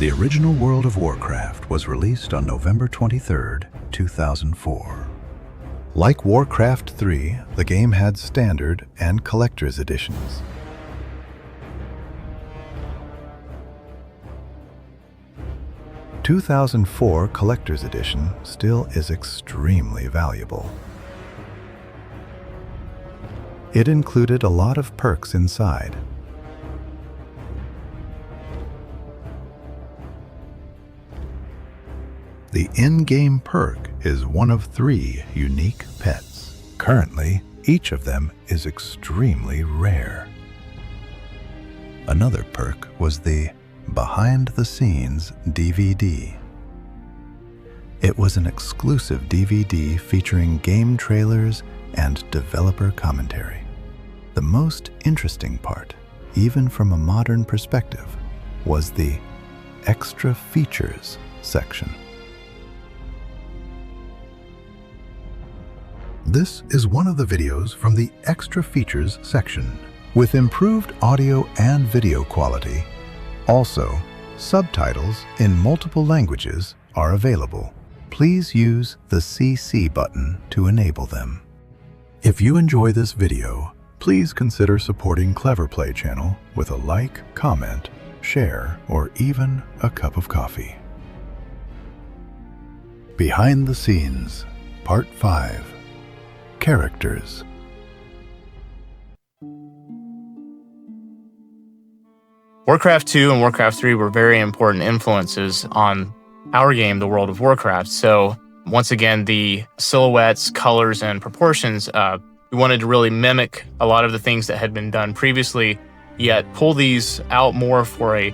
The original World of Warcraft was released on November 23, 2004. Like Warcraft 3, the game had standard and collector's editions. The 2004 Collector's Edition still is extremely valuable. It included a lot of perks inside. The in-game perk is one of 3 unique pets. Currently, each of them is extremely rare. Another perk was the Behind the Scenes DVD. It was an exclusive DVD featuring game trailers and developer commentary. The most interesting part, even from a modern perspective, was the Extra Features section. This is one of the videos from the Extra Features section, with improved audio and video quality. Also, subtitles in multiple languages are available. Please use the CC button to enable them. If you enjoy this video, please consider supporting Clever Play channel with a like, comment, share, or even a cup of coffee. Behind the Scenes, Part 5. Characters. Warcraft 2 and Warcraft 3 were very important influences on our game, the World of Warcraft. So once again, the silhouettes, colors, and proportions, we wanted to really mimic a lot of the things that had been done previously, yet pull these out more for a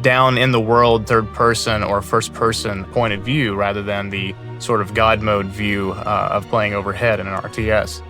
down in the world third person or first person point of view rather than the sort of God mode view of playing overhead in an RTS.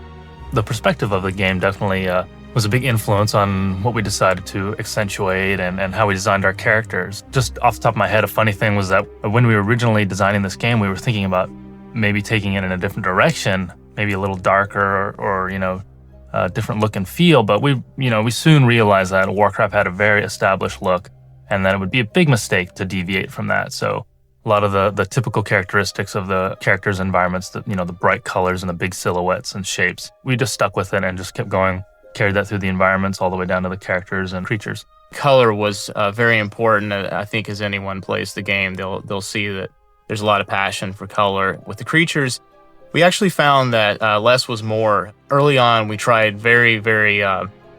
The perspective of the game definitely was a big influence on what we decided to accentuate and how we designed our characters. Just off the top of my head, a funny thing was that when we were originally designing this game, we were thinking about maybe taking it in a different direction, maybe a little darker or a different look and feel. But we soon realized that Warcraft had a very established look and that it would be a big mistake to deviate from that. So a lot of the typical characteristics of the characters' environments, the bright colors and the big silhouettes and shapes, we just stuck with it and just kept going. Carried that through the environments all the way down to the characters and creatures. Color was very important. I think as anyone plays the game, they'll see that there's a lot of passion for color. With the creatures, we actually found that less was more. Early on, we tried very, very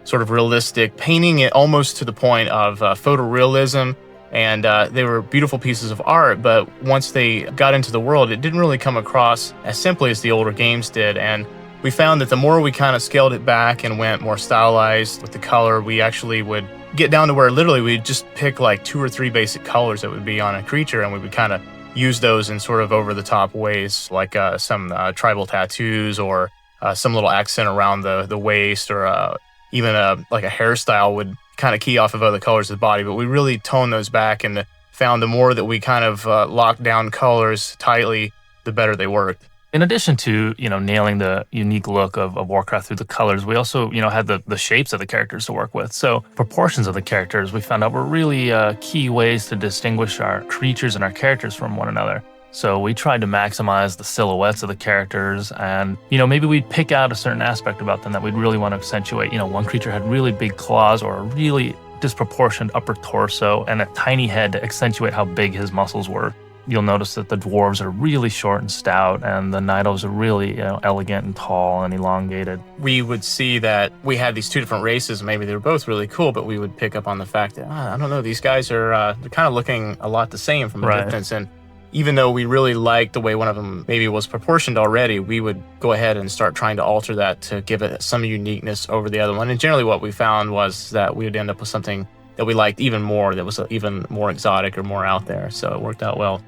sort of realistic, painting it almost to the point of photorealism, and they were beautiful pieces of art, but once they got into the world, it didn't really come across as simply as the older games did, and we found that the more we kind of scaled it back and went more stylized with the color, we actually would get down to where literally we'd just pick like 2 or 3 basic colors that would be on a creature, and we would kind of use those in sort of over-the-top ways, like some tribal tattoos or some little accent around the waist, or even like a hairstyle would kind of key off of other colors of the body. But we really toned those back and found the more that we kind of locked down colors tightly, the better they worked. In addition to, nailing the unique look of Warcraft through the colors, we also, had the shapes of the characters to work with. So proportions of the characters we found out were really key ways to distinguish our creatures and our characters from one another. So we tried to maximize the silhouettes of the characters, and, maybe we'd pick out a certain aspect about them that we'd really want to accentuate. One creature had really big claws or a really disproportioned upper torso and a tiny head to accentuate how big his muscles were. You'll notice that the dwarves are really short and stout, and the night elves are really elegant and tall and elongated. We would see that we had these 2 different races. Maybe they were both really cool, but we would pick up on the fact that, I don't know, these guys are they're kind of looking a lot the same from a distance. And even though we really liked the way one of them maybe was proportioned already, we would go ahead and start trying to alter that to give it some uniqueness over the other one. And generally what we found was that we would end up with something that we liked even more, that was even more exotic or more out there. So it worked out well.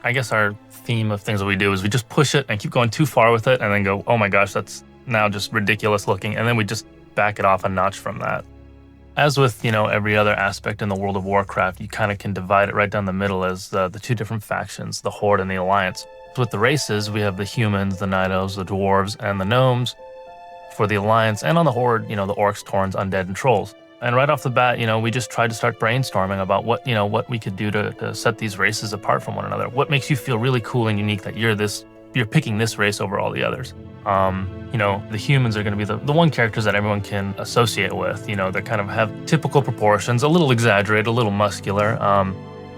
I guess our theme of things that we do is we just push it and keep going too far with it and then go, oh my gosh, that's now just ridiculous looking. And then we just back it off a notch from that. As with, every other aspect in the World of Warcraft, you kind of can divide it right down the middle as the 2 different factions, the Horde and the Alliance. With the races, we have the humans, the night elves, the dwarves, and the gnomes. For the Alliance and on the Horde, the orcs, taurens, undead, and trolls. And right off the bat, we just tried to start brainstorming about what we could do to set these races apart from one another. What makes you feel really cool and unique that you're picking this race over all the others? The humans are going to be the one characters that everyone can associate with. They kind of have typical proportions, a little exaggerated, a little muscular,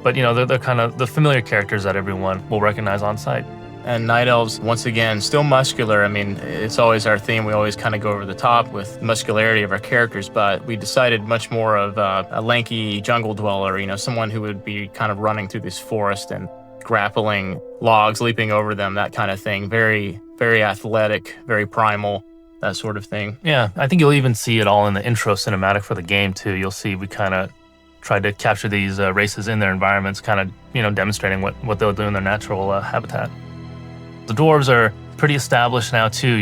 but they're kind of the familiar characters that everyone will recognize on sight. And Night Elves, once again, still muscular. I mean, it's always our theme. We always kind of go over the top with muscularity of our characters, but we decided much more of a lanky jungle dweller, someone who would be kind of running through this forest and grappling logs, leaping over them, that kind of thing. Very, very athletic, very primal, that sort of thing. Yeah, I think you'll even see it all in the intro cinematic for the game, too. You'll see we kind of tried to capture these races in their environments, kind of, demonstrating what they'll do in their natural habitat. The dwarves are pretty established now too,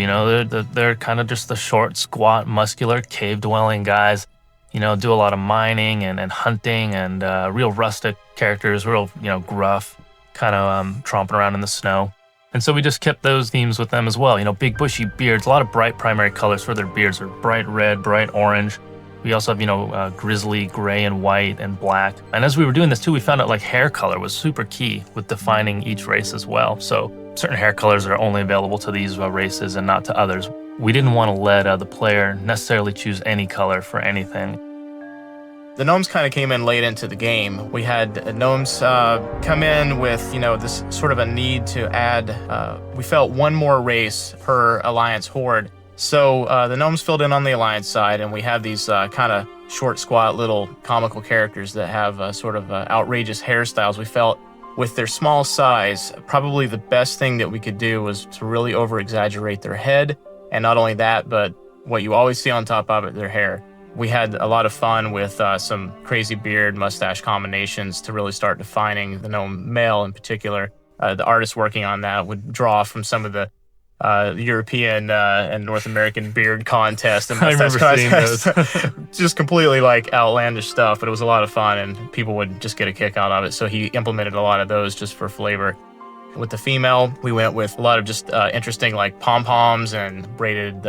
they're kind of just the short, squat, muscular, cave-dwelling guys, do a lot of mining and hunting and real rustic characters, real, gruff, kind of tromping around in the snow. And so we just kept those themes with them as well, big bushy beards, a lot of bright primary colors for their beards are bright red, bright orange. We also have, grizzly, gray and white and black. And as we were doing this too, we found out hair color was super key with defining each race as well. So certain hair colors are only available to these races and not to others. We didn't want to let the player necessarily choose any color for anything. The gnomes kind of came in late into the game. We had gnomes come in with, this sort of a need to add, we felt one more race per Alliance Horde. So the gnomes filled in on the Alliance side, and we have these kind of short, squat, little comical characters that have sort of outrageous hairstyles. We felt with their small size, probably the best thing that we could do was to really over-exaggerate their head. And not only that, but what you always see on top of it, their hair. We had a lot of fun with some crazy beard, mustache combinations to really start defining the gnome male in particular. The artists working on that would draw from some of the European and North American beard contest and mustache contest. Just completely outlandish stuff, but it was a lot of fun and people would just get a kick out of it. So he implemented a lot of those just for flavor. With the female, we went with a lot of just interesting pom-poms and braided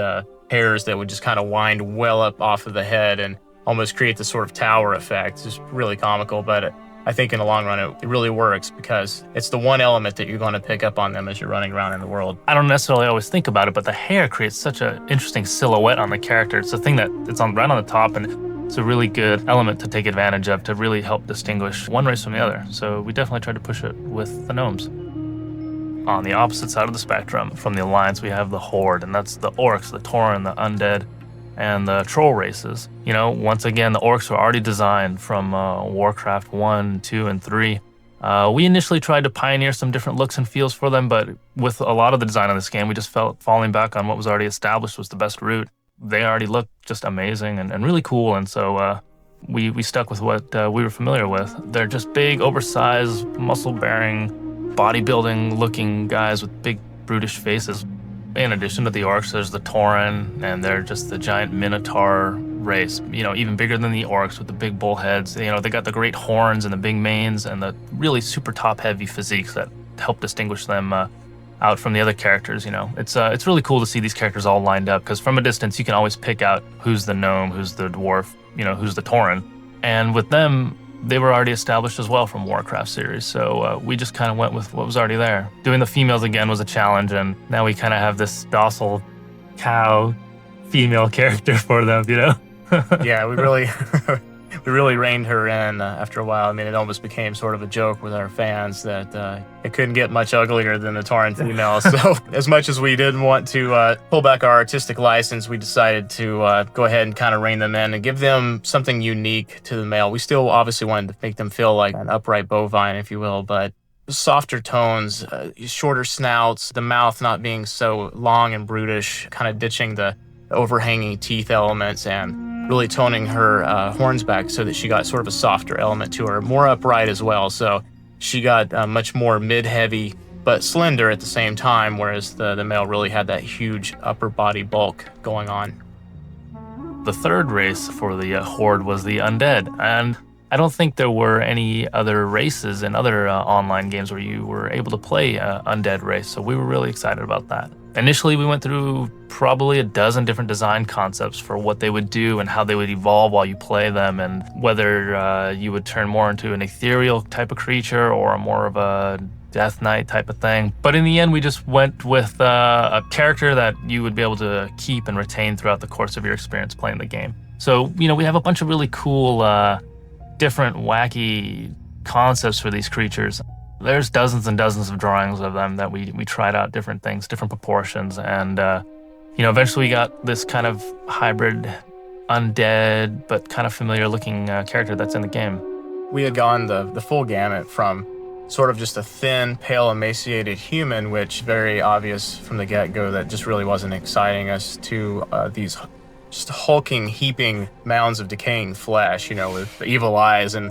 hairs that would just kind of wind well up off of the head and almost create this sort of tower effect. It's just really comical, but I think in the long run, it really works because it's the one element that you're going to pick up on them as you're running around in the world. I don't necessarily always think about it, but the hair creates such an interesting silhouette on the character. It's the thing that it's right on the top, and it's a really good element to take advantage of to really help distinguish one race from the other. So we definitely tried to push it with the gnomes. On the opposite side of the spectrum, from the Alliance, we have the Horde, and that's the orcs, the Tauren, the undead, and the troll races. Once again, the orcs were already designed from Warcraft 1, 2, and 3. We initially tried to pioneer some different looks and feels for them, but with a lot of the design of this game, we just felt falling back on what was already established was the best route. They already looked just amazing and really cool, and so we stuck with what we were familiar with. They're just big, oversized, muscle-bearing, bodybuilding-looking guys with big, brutish faces. In addition to the orcs, there's the Tauren, and they're just the giant minotaur race, even bigger than the orcs with the big bull heads. They got the great horns and the big manes and the really super top-heavy physiques that help distinguish them out from the other characters. It's really cool to see these characters all lined up because from a distance, you can always pick out who's the gnome, who's the dwarf, who's the Tauren. And with them, they were already established as well from Warcraft series, so we just kind of went with what was already there. Doing the females again was a challenge, and now we kind of have this docile cow female character for them, Yeah, we really reined her in after a while. I mean, it almost became sort of a joke with our fans that it couldn't get much uglier than the Tauren female. So as much as we didn't want to pull back our artistic license, we decided to go ahead and kind of rein them in and give them something unique to the male. We still obviously wanted to make them feel like an upright bovine, if you will, but softer tones, shorter snouts, the mouth not being so long and brutish, kind of ditching the overhanging teeth elements and really toning her horns back so that she got sort of a softer element to her, more upright as well. So she got much more mid-heavy, but slender at the same time, whereas the male really had that huge upper body bulk going on. The third race for the Horde was the undead, and I don't think there were any other races in other online games where you were able to play undead race, so we were really excited about that. Initially, we went through probably a dozen different design concepts for what they would do and how they would evolve while you play them, and whether you would turn more into an ethereal type of creature or more of a Death Knight type of thing. But in the end, we just went with a character that you would be able to keep and retain throughout the course of your experience playing the game. So, you know, we have a bunch of really cool different wacky concepts for these creatures. There's dozens and dozens of drawings of them that we tried out different things, different proportions, and you know, eventually we got this kind of hybrid undead but kind of familiar looking character that's in the game. We had gone the full gamut from sort of just a thin, pale, emaciated human, which very obvious from the get-go that just really wasn't exciting us, to these just hulking, heaping mounds of decaying flesh, you know, with evil eyes. And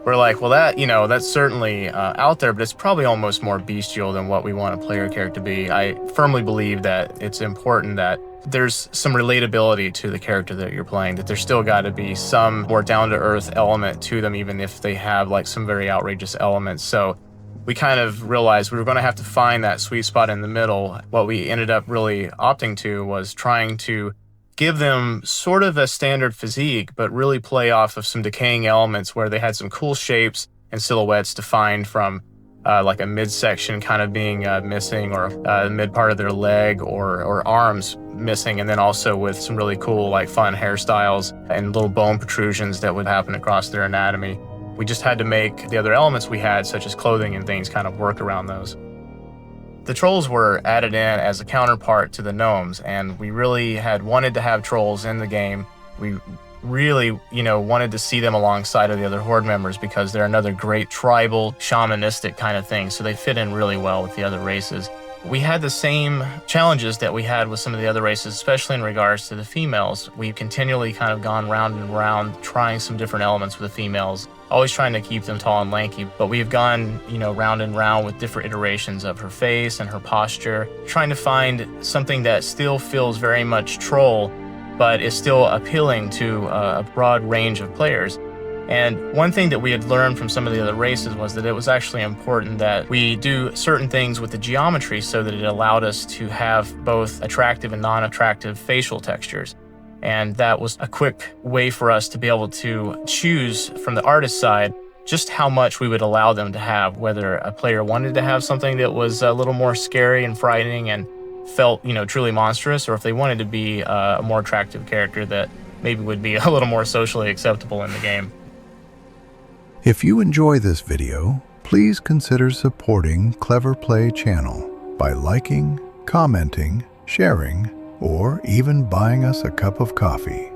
we're like, well, that, you know, that's certainly out there, but it's probably almost more bestial than what we want a player character to be. I firmly believe that it's important that there's some relatability to the character that you're playing, that there's still got to be some more down-to-earth element to them, even if they have like some very outrageous elements. So we kind of realized we were going to have to find that sweet spot in the middle. What we ended up really opting to was trying to give them sort of a standard physique, but really play off of some decaying elements where they had some cool shapes and silhouettes defined from like a midsection kind of being missing, or the mid part of their leg or arms missing, and then also with some really cool like fun hairstyles and little bone protrusions that would happen across their anatomy. We just had to make the other elements we had, such as clothing and things, kind of work around those. The trolls were added in as a counterpart to the gnomes, and we really had wanted to have trolls in the game. We really, you know, wanted to see them alongside of the other Horde members because they're another great tribal, shamanistic kind of thing, so they fit in really well with the other races. We had the same challenges that we had with some of the other races, especially in regards to the females. We've continually kind of gone round and round trying some different elements with the females, always trying to keep them tall and lanky, but we've gone, you know, round and round with different iterations of her face and her posture, trying to find something that still feels very much troll, but is still appealing to a broad range of players. And one thing that we had learned from some of the other races was that it was actually important that we do certain things with the geometry so that it allowed us to have both attractive and non-attractive facial textures. And that was a quick way for us to be able to choose from the artist side just how much we would allow them to have, whether a player wanted to have something that was a little more scary and frightening and felt, you know, truly monstrous, or if they wanted to be a more attractive character that maybe would be a little more socially acceptable in the game. If you enjoy this video, please consider supporting Clever Play channel by liking, commenting, sharing, or even buying us a cup of coffee.